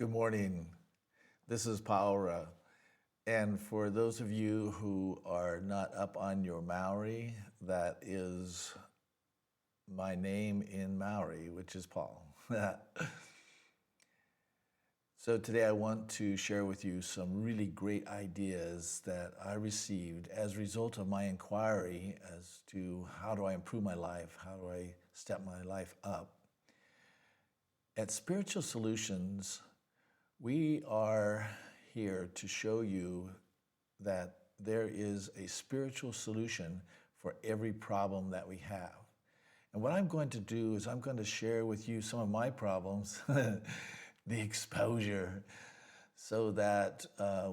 Good morning. This is Paura. And for those of you who are not up on your Maori, that is my name in Maori, which is Paul. So today I want to share with you some really great ideas that I received as a result of my inquiry as to how do I improve my life? How do I step my life up? At Spiritual Solutions, we are here to show you that there is a spiritual solution for every problem that we have. And what I'm going to do is I'm going to share with you some of my problems, the exposure, so that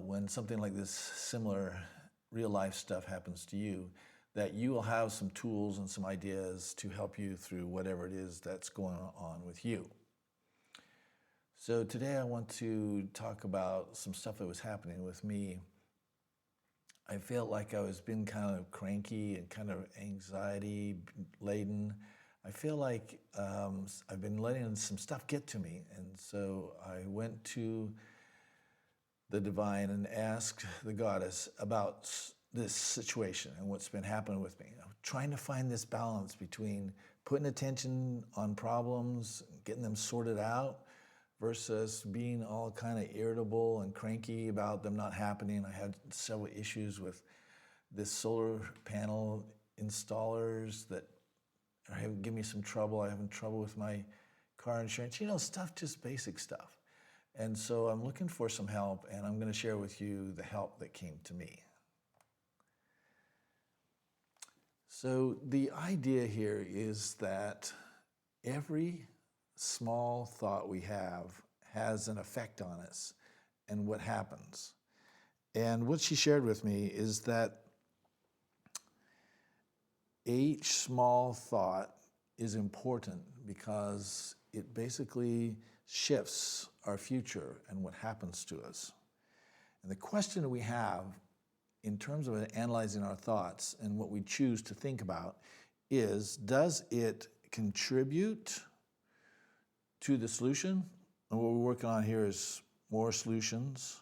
when something like this similar real life stuff happens to you, that you will have some tools and some ideas to help you through whatever it is that's going on with you. So today I want to talk about some stuff that was happening with me. I felt like I was being kind of cranky and kind of anxiety laden. I feel like I've been letting some stuff get to me. And so I went to the divine and asked the goddess about this situation and what's been happening with me. I'm trying to find this balance between putting attention on problems, getting them sorted out, versus being all kind of irritable and cranky about them not happening. I had several issues with this solar panel installers that are giving me some trouble. I'm having trouble with my car insurance, stuff, just basic stuff. And so I'm looking for some help, and I'm going to share with you the help that came to me. So the idea here is that every small thought we have has an effect on us and what happens. And what she shared with me is that each small thought is important because it basically shifts our future and what happens to us. And the question we have in terms of analyzing our thoughts and what we choose to think about is, does it contribute to the solution? And what we're working on here is more solutions.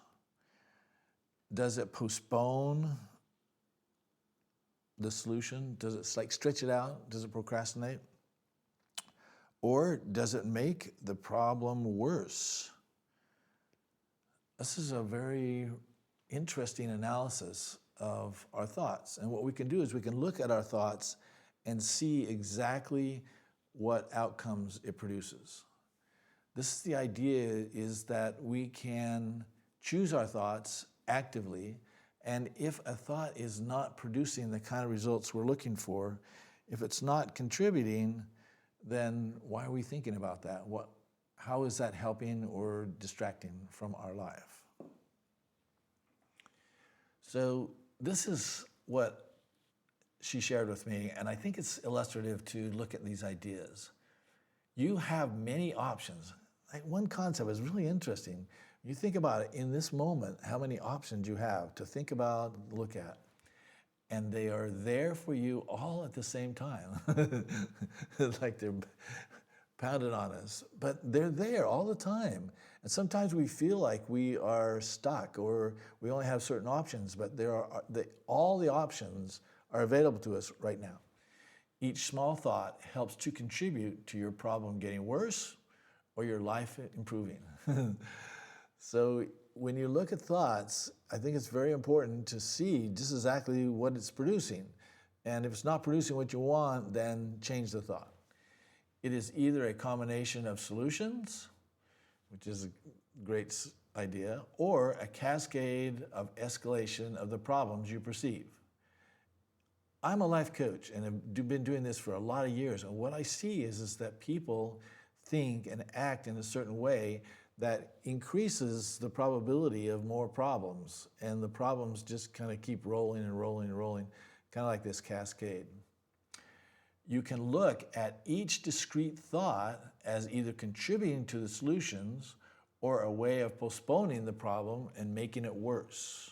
Does it postpone the solution? Does it stretch it out? Does it procrastinate? Or does it make the problem worse? This is a very interesting analysis of our thoughts. And what we can do is we can look at our thoughts and see exactly what outcomes it produces. This is the idea, is that we can choose our thoughts actively, and if a thought is not producing the kind of results we're looking for, if it's not contributing, then why are we thinking about that? How is that helping or distracting from our life? So this is what she shared with me, and I think it's illustrative to look at these ideas. You have many options. One concept is really interesting. You think about it in this moment, how many options you have to think about, look at. And they are there for you all at the same time. Like they're pounded on us. But they're there all the time. And sometimes we feel like we are stuck or we only have certain options, but all the options are available to us right now. Each small thought helps to contribute to your problem getting worse or your life improving. So when you look at thoughts, I think it's very important to see just exactly what it's producing. And if it's not producing what you want, then change the thought. It is either a combination of solutions, which is a great idea, or a cascade of escalation of the problems you perceive. I'm a life coach and have been doing this for a lot of years. And what I see is that people think and act in a certain way that increases the probability of more problems. And the problems just kind of keep rolling and rolling and rolling, kind of like this cascade. You can look at each discrete thought as either contributing to the solutions or a way of postponing the problem and making it worse.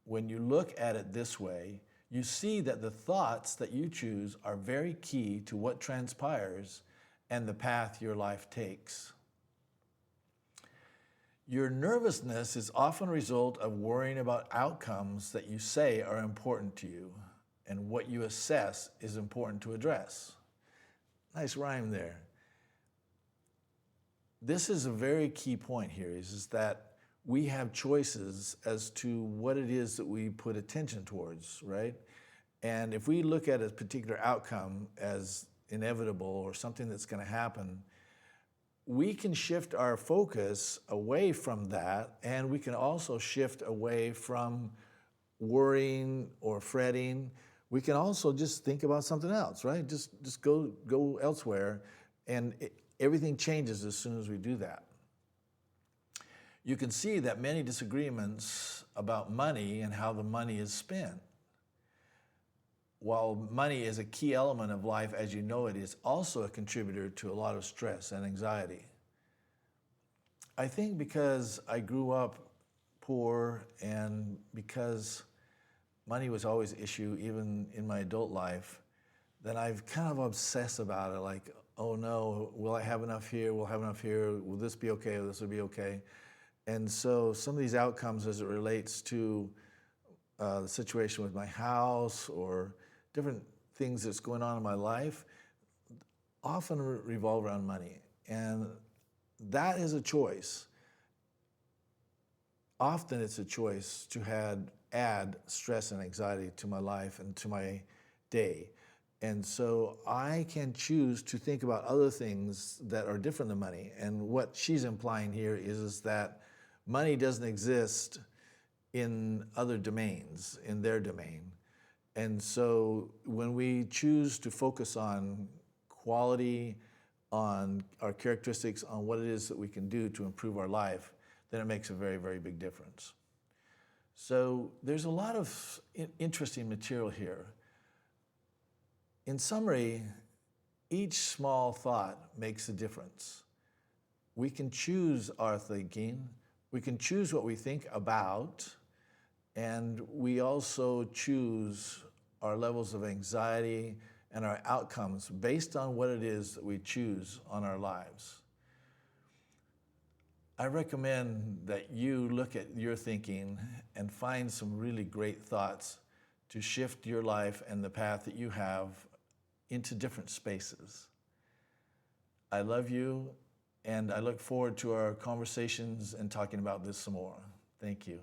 When you look at it this way, you see that the thoughts that you choose are very key to what transpires and the path your life takes. Your nervousness is often a result of worrying about outcomes that you say are important to you and what you assess is important to address. Nice rhyme there. This is a very key point here, is that we have choices as to what it is that we put attention towards, right? And if we look at a particular outcome as inevitable or something that's going to happen, we can shift our focus away from that, and we can also shift away from worrying or fretting. We can also just think about something else, right? Just go elsewhere, and everything changes as soon as we do that. You can see that many disagreements about money and how the money is spent. While money is a key element of life as you know it, is also a contributor to a lot of stress and anxiety. I think because I grew up poor and because money was always an issue even in my adult life, then I've kind of obsessed about it, like, oh no, will I have enough here? Will I have enough here? Will this be okay? Will this be okay? And so some of these outcomes as it relates to the situation with my house or different things that's going on in my life often revolve around money. And that is a choice. Often it's a choice to add stress and anxiety to my life and to my day. And so I can choose to think about other things that are different than money. And what she's implying here is that money doesn't exist in other domains, in their domain. And so when we choose to focus on quality, on our characteristics, on what it is that we can do to improve our life, then it makes a very, very big difference. So there's a lot of interesting material here. In summary, each small thought makes a difference. We can choose our thinking, we can choose what we think about, and we also choose our levels of anxiety and our outcomes based on what it is that we choose on our lives. I recommend that you look at your thinking and find some really great thoughts to shift your life and the path that you have into different spaces. I love you, and I look forward to our conversations and talking about this some more. Thank you.